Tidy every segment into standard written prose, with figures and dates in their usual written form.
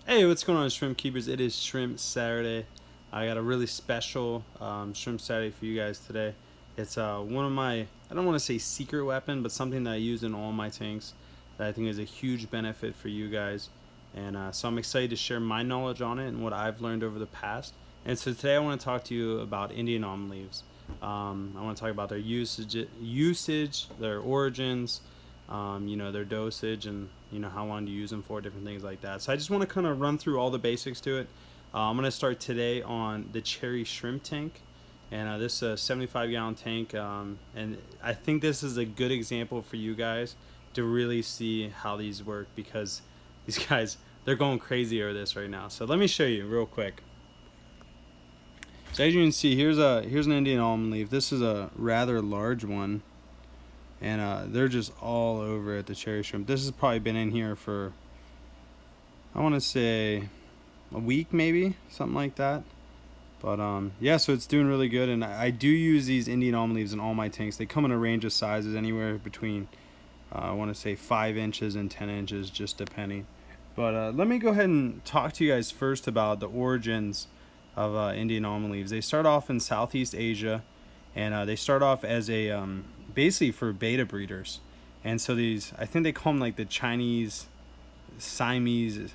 Hey, what's going on, shrimp keepers? It is Shrimp Saturday. I got a really special Shrimp Saturday for you guys today. It's one of my, I don't want to say secret weapon, but something that I use in all my tanks that I think is a huge benefit for you guys. And so I'm excited to share my knowledge on it and what I've learned over the past. And so today I want to talk to you about Indian Almond Leaves. I want to talk about their usage, their origins, their dosage, and how long to use them for, different things like that. So I just want to kind of run through all the basics to it. I'm going to start today on the cherry shrimp tank, and this is a 75-gallon tank, and I think this is a good example for you guys to really see how these work, because these guys, they're going crazy over this right now. So let me show you real quick. So as you can see, here's an Indian almond leaf. This is a rather large one, and they're just all over it, the cherry shrimp. This has probably been in here for, I want to say, a week maybe, something like that. But yeah, so it's doing really good, and I do use these Indian almond leaves in all my tanks. They come in a range of sizes, anywhere between I want to say 5 inches and 10 inches, just depending. But let me go ahead and talk to you guys first about the origins of Indian almond leaves. They start off in Southeast Asia, and they start off as a basically for betta breeders. And so these, I think they call them like the Chinese Siamese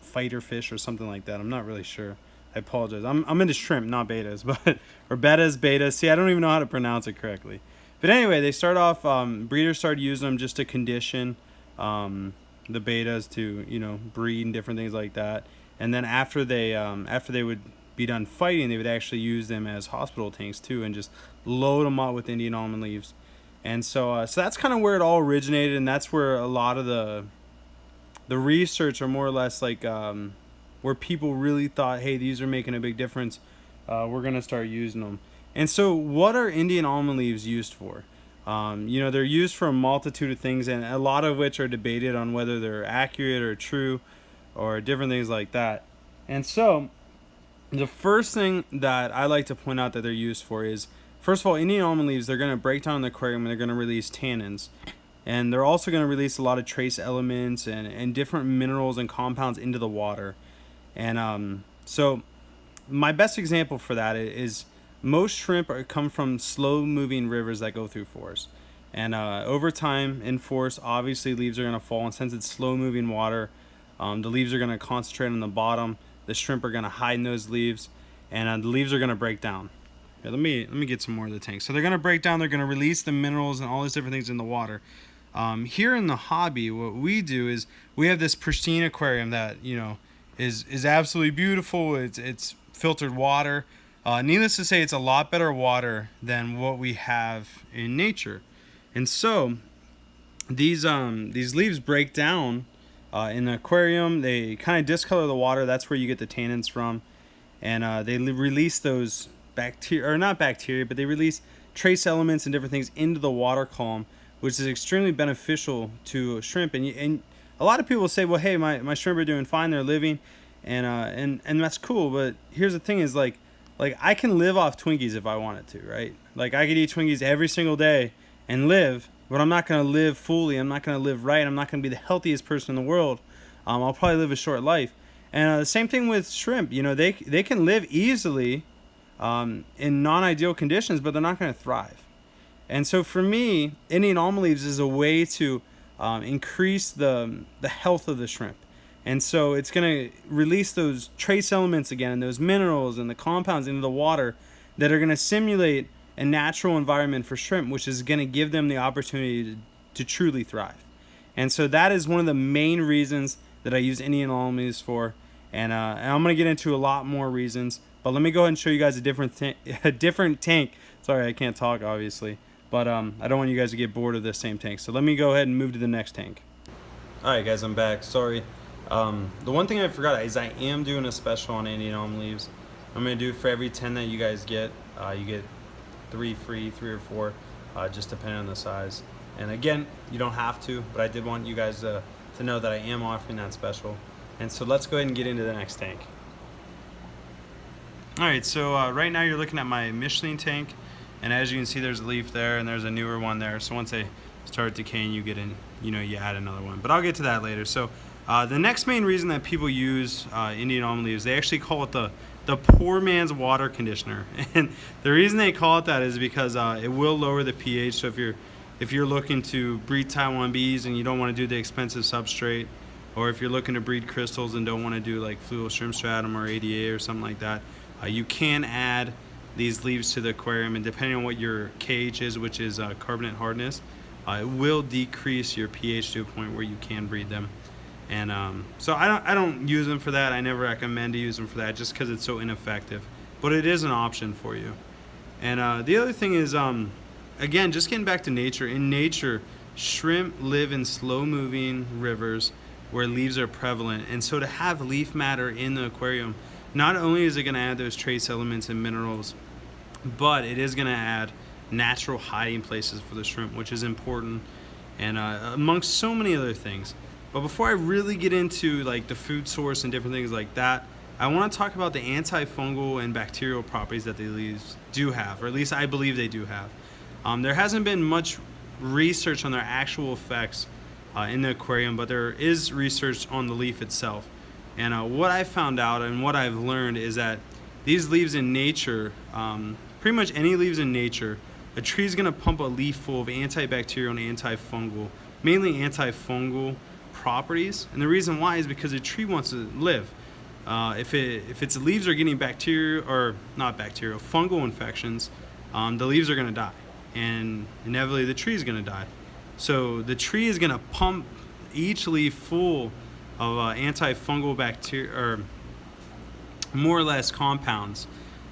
fighter fish or something like that. I'm not really sure. I apologize. I'm into shrimp, not bettas, but or betas. See, I don't even know how to pronounce it correctly. But anyway, they start off. Breeders started using them just to condition the bettas to breed and different things like that. And then after they would be done fighting, they would actually use them as hospital tanks too, and just load them up with Indian almond leaves. And so that's kind of where it all originated, and that's where a lot of the research, are more or less like where people really thought, hey, these are making a big difference. We're gonna start using them. And so, what are Indian almond leaves used for? They're used for a multitude of things, and a lot of which are debated on whether they're accurate or true, or different things like that. And so, the first thing that I like to point out that they're used for is, first of all, Indian almond leaves, they're going to break down in the aquarium and they're going to release tannins. And they're also going to release a lot of trace elements and different minerals and compounds into the water. And so my best example for that is most shrimp come from slow-moving rivers that go through forests. And over time in forests, obviously leaves are going to fall. And since it's slow-moving water, the leaves are going to concentrate on the bottom. The shrimp are going to hide in those leaves, and the leaves are going to break down. Here, let me get some more of the tank. So they're going to break down. They're going to release the minerals and all these different things in the water. Here in the hobby, what we do is we have this pristine aquarium that is absolutely beautiful. It's filtered water. Needless to say, it's a lot better water than what we have in nature. And so these leaves break down in the aquarium. They kind of discolor the water. That's where you get the tannins from, and they release those bacteria, or not bacteria, but they release trace elements and different things into the water column, which is extremely beneficial to shrimp. And a lot of people say, well, hey, my shrimp are doing fine, they're living, and that's cool. But here's the thing: is like I can live off Twinkies if I wanted to, right? Like I could eat Twinkies every single day and live, but I'm not going to live fully. I'm not going to live right. I'm not going to be the healthiest person in the world. I'll probably live a short life. And the same thing with shrimp. They can live easily in non-ideal conditions, but they're not going to thrive. And so for me, Indian almond leaves is a way to increase the health of the shrimp. And so it's going to release those trace elements again, those minerals and the compounds into the water that are going to simulate a natural environment for shrimp, which is going to give them the opportunity to truly thrive. And so that is one of the main reasons that I use Indian almond leaves for. And I'm going to get into a lot more reasons. But let me go ahead and show you guys a different tank. Sorry, I can't talk, obviously. But I don't want you guys to get bored of this same tank. So let me go ahead and move to the next tank. Alright guys, I'm back. Sorry. The one thing I forgot is I am doing a special on Indian almond leaves. I'm going to do for every 10 that you guys get, you get 3 free, 3 or 4, just depending on the size. And again, you don't have to, but I did want you guys to know that I am offering that special. And so let's go ahead and get into the next tank. Alright, so right now you're looking at my Michelin tank, and as you can see, there's a leaf there and there's a newer one there. So once they start decaying, you get in, you add another one. But I'll get to that later. So The next main reason that people use Indian almond leaves, they actually call it the poor man's water conditioner. And the reason they call it that is because it will lower the pH. So if you're looking to breed Taiwan bees and you don't want to do the expensive substrate, or if you're looking to breed crystals and don't want to do like fluval shrimp stratum or ADA or something like that, you can add these leaves to the aquarium, and depending on what your KH is, which is carbonate hardness, it will decrease your pH to a point where you can breed them. And so I don't use them for that. I never recommend to use them for that just because it's so ineffective, but it is an option for you. And the other thing is, again, just getting back to nature. In nature, shrimp live in slow-moving rivers where leaves are prevalent, and so to have leaf matter in the aquarium, not only is it going to add those trace elements and minerals, but it is going to add natural hiding places for the shrimp, which is important, and amongst so many other things. But before I really get into like the food source and different things like that, I want to talk about the antifungal and bacterial properties that the leaves do have, or at least I believe they do have. There hasn't been much research on their actual effects in the aquarium, but there is research on the leaf itself. And what I found out and what I've learned is that these leaves in nature, pretty much any leaves in nature, a tree is going to pump a leaf full of antibacterial and antifungal, mainly antifungal properties. And the reason why is because a tree wants to live. If its leaves are getting bacterial, or not bacterial, fungal infections, the leaves are going to die, and inevitably the tree is going to die. So the tree is going to pump each leaf full of antifungal bacteria, or more or less compounds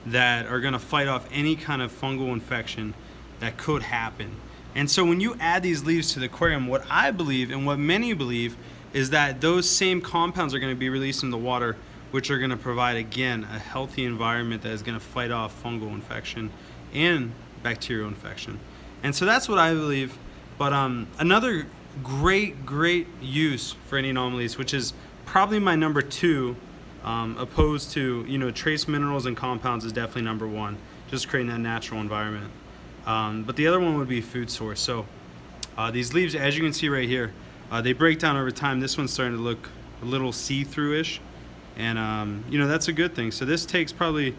that are going to fight off any kind of fungal infection that could happen. And so when you add these leaves to the aquarium, what I believe and what many believe is that those same compounds are going to be released in the water, which are going to provide, again, a healthy environment that is going to fight off fungal infection and bacterial infection. And so that's what I believe. But another great use for Indian almond leaves, which is probably my number two, opposed to trace minerals and compounds, is definitely number one, just creating that natural environment. But the other one would be food source. So these leaves, as you can see right here, they break down over time. This one's starting to look a little see-through-ish, and that's a good thing. So this takes probably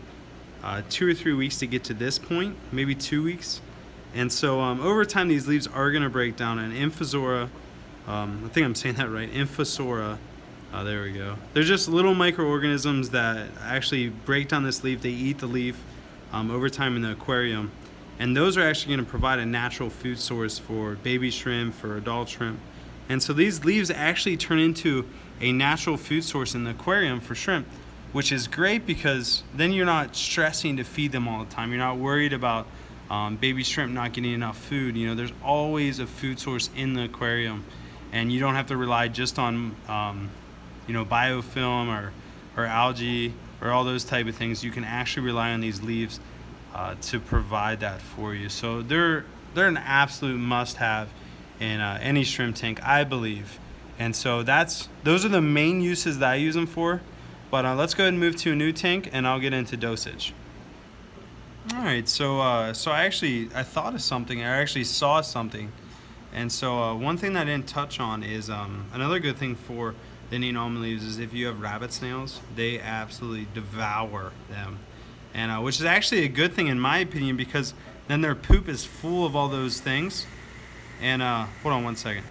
2 or 3 weeks to get to this point, maybe 2 weeks. And so over time, these leaves are going to break down. And Infosora, I think I'm saying that right, Infosora, there we go. They're just little microorganisms that actually break down this leaf. They eat the leaf over time in the aquarium. And those are actually going to provide a natural food source for baby shrimp, for adult shrimp. And so these leaves actually turn into a natural food source in the aquarium for shrimp, which is great because then you're not stressing to feed them all the time. You're not worried about baby shrimp not getting enough food. There's always a food source in the aquarium, and you don't have to rely just on biofilm or algae or all those type of things. You can actually rely on these leaves to provide that for you. So they're an absolute must-have in any shrimp tank, I believe. And so those are the main uses that I use them for. But let's go ahead and move to a new tank, and I'll get into dosage. All right, so I thought of something. I actually saw something, and so one thing that I didn't touch on is another good thing for the Indian almond leaves is if you have rabbit snails, they absolutely devour them, and which is actually a good thing in my opinion, because then their poop is full of all those things. And hold on one second.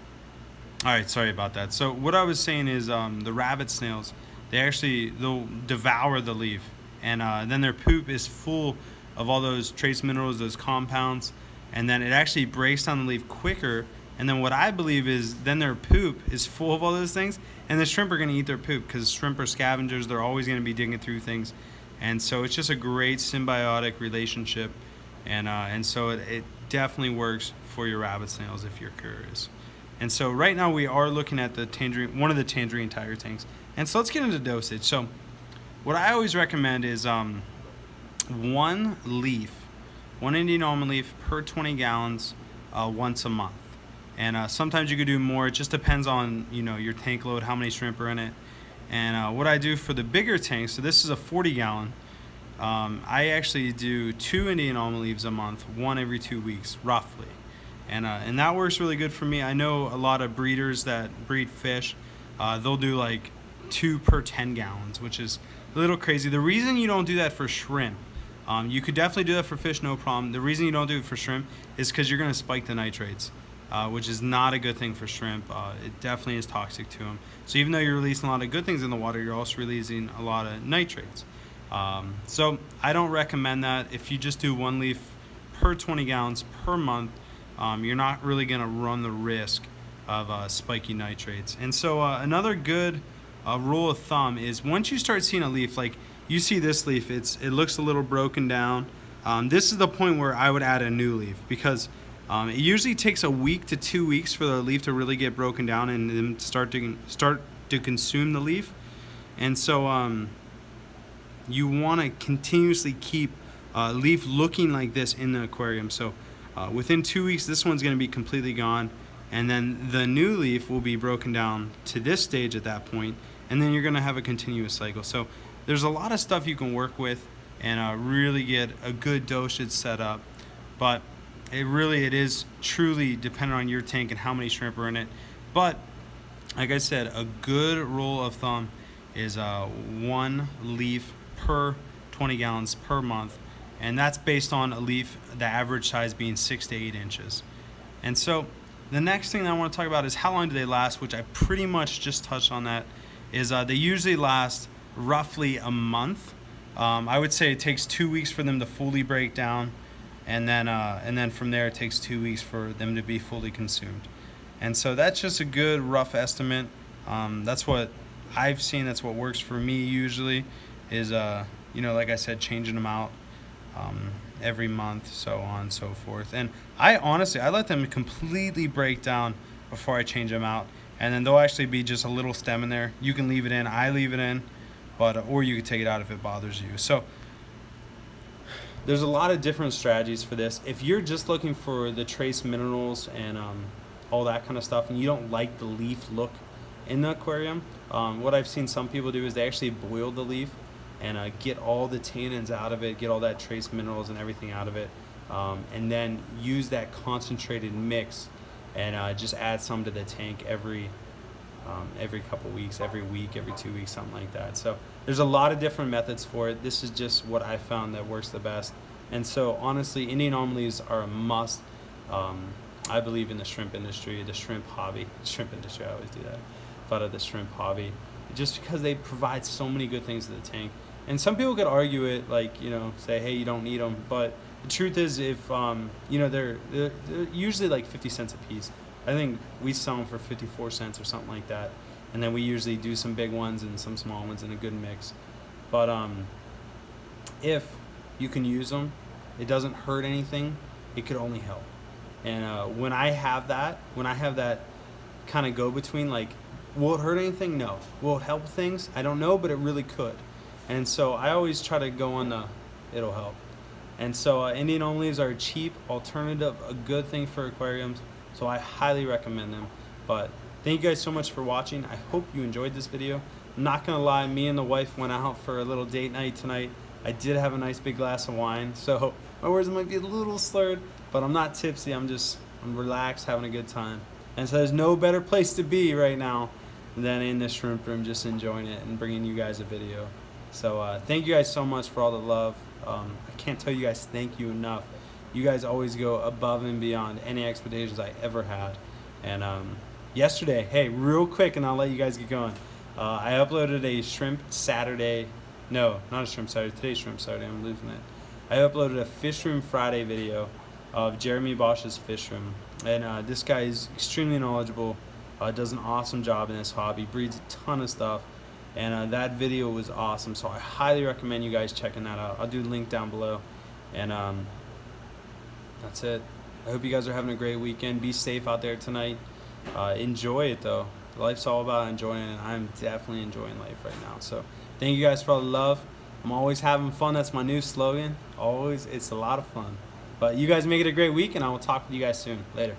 All right, sorry about that. So what I was saying is the rabbit snails, they'll devour the leaf, and then their poop is full of all those trace minerals, those compounds, and then it actually breaks down the leaf quicker. And then what I believe is then their poop is full of all those things, and the shrimp are going to eat their poop because shrimp are scavengers. They're always going to be digging through things, and so it's just a great symbiotic relationship, and so it definitely works for your rabbit snails if you're curious. And so right now we are looking at one of the tangerine tiger tanks, and so let's get into dosage. So what I always recommend is one Indian almond leaf per 20 gallons once a month. And sometimes you could do more. It just depends on your tank load, how many shrimp are in it. And what I do for the bigger tanks, so this is a 40 gallon, I actually do 2 Indian almond leaves a month, one every 2 weeks roughly. And that works really good for me. I know a lot of breeders that breed fish, they'll do like 2 per 10 gallons, which is a little crazy. The reason you don't do that for shrimp, you could definitely do that for fish, no problem. The reason you don't do it for shrimp is because you're going to spike the nitrates, which is not a good thing for shrimp. It definitely is toxic to them. So even though you're releasing a lot of good things in the water, you're also releasing a lot of nitrates. So I don't recommend that. If you just do 1 leaf per 20 gallons per month, you're not really going to run the risk of spiky nitrates. And so another good rule of thumb is once you start seeing a leaf, like you see this leaf, it looks a little broken down. This is the point where I would add a new leaf, because it usually takes a week to 2 weeks for the leaf to really get broken down and then start to consume the leaf. And so you want to continuously keep a leaf looking like this in the aquarium. So within 2 weeks, this one's going to be completely gone, and then the new leaf will be broken down to this stage at that point, and then you're going to have a continuous cycle. So there's a lot of stuff you can work with and really get a good dosage set up, but it is truly dependent on your tank and how many shrimp are in it. But like I said, a good rule of thumb is 1 leaf per 20 gallons per month, and that's based on a leaf, the average size being 6 to 8 inches. And so the next thing that I want to talk about is how long do they last, which I pretty much just touched on. That is they usually last roughly a month. I would say it takes 2 weeks for them to fully break down, and then from there it takes 2 weeks for them to be fully consumed. And so that's just a good rough estimate. That's what I've seen. That's what works for me usually, is like I said, changing them out every month, so on and so forth. And I let them completely break down before I change them out, and then there'll actually be just a little stem in there. You can leave it in, I leave it in, but or you can take it out if it bothers you. So there's a lot of different strategies for this. If you're just looking for the trace minerals and all that kind of stuff, and you don't like the leaf look in the aquarium, what I've seen some people do is they actually boil the leaf and get all the tannins out of it, get all that trace minerals and everything out of it, and then use that concentrated mix and just add some to the tank every couple weeks, every week, every 2 weeks, something like that. So there's a lot of different methods for it. This is just what I found that works the best. And so honestly, Indian Almond Leaves are a must. I believe in the shrimp industry, the shrimp hobby. Shrimp industry, I always do that. But of the shrimp hobby, just because they provide so many good things to the tank. And some people could argue it, like, say, hey, you don't need them. But the truth is, if they're usually like 50 cents a piece. I think we sell them for 54 cents or something like that. And then we usually do some big ones and some small ones in a good mix. But if you can use them, it doesn't hurt anything. It could only help. And when I have that kind of go between, like, will it hurt anything? No. Will it help things? I don't know, but it really could. And so I always try to go on it'll help. And so Indian Almond Leaves are a cheap alternative, a good thing for aquariums. So I highly recommend them. But thank you guys so much for watching. I hope you enjoyed this video. I'm not gonna lie, me and the wife went out for a little date night tonight. I did have a nice big glass of wine, so my words might be a little slurred, but I'm not tipsy. I'm relaxed, having a good time. And so there's no better place to be right now than in the shrimp room, just enjoying it and bringing you guys a video. So thank you guys so much for all the love. I can't tell you guys thank you enough. You guys always go above and beyond any expectations I ever had. And yesterday, hey, real quick, and I'll let you guys get going. I uploaded a Shrimp Saturday. No, not a Shrimp Saturday. Today's Shrimp Saturday. I'm losing it. I uploaded a Fish Room Friday video of Jeremy Bosch's Fish Room. And this guy is extremely knowledgeable. Does an awesome job in this hobby. Breeds a ton of stuff. And that video was awesome. So I highly recommend you guys checking that out. I'll do a link down below. And that's it. I hope you guys are having a great weekend. Be safe out there tonight. Enjoy it, though. Life's all about enjoying it, and I'm definitely enjoying life right now. So thank you guys for all the love. I'm always having fun. That's my new slogan. Always. It's a lot of fun. But you guys make it a great week, and I will talk with you guys soon. Later.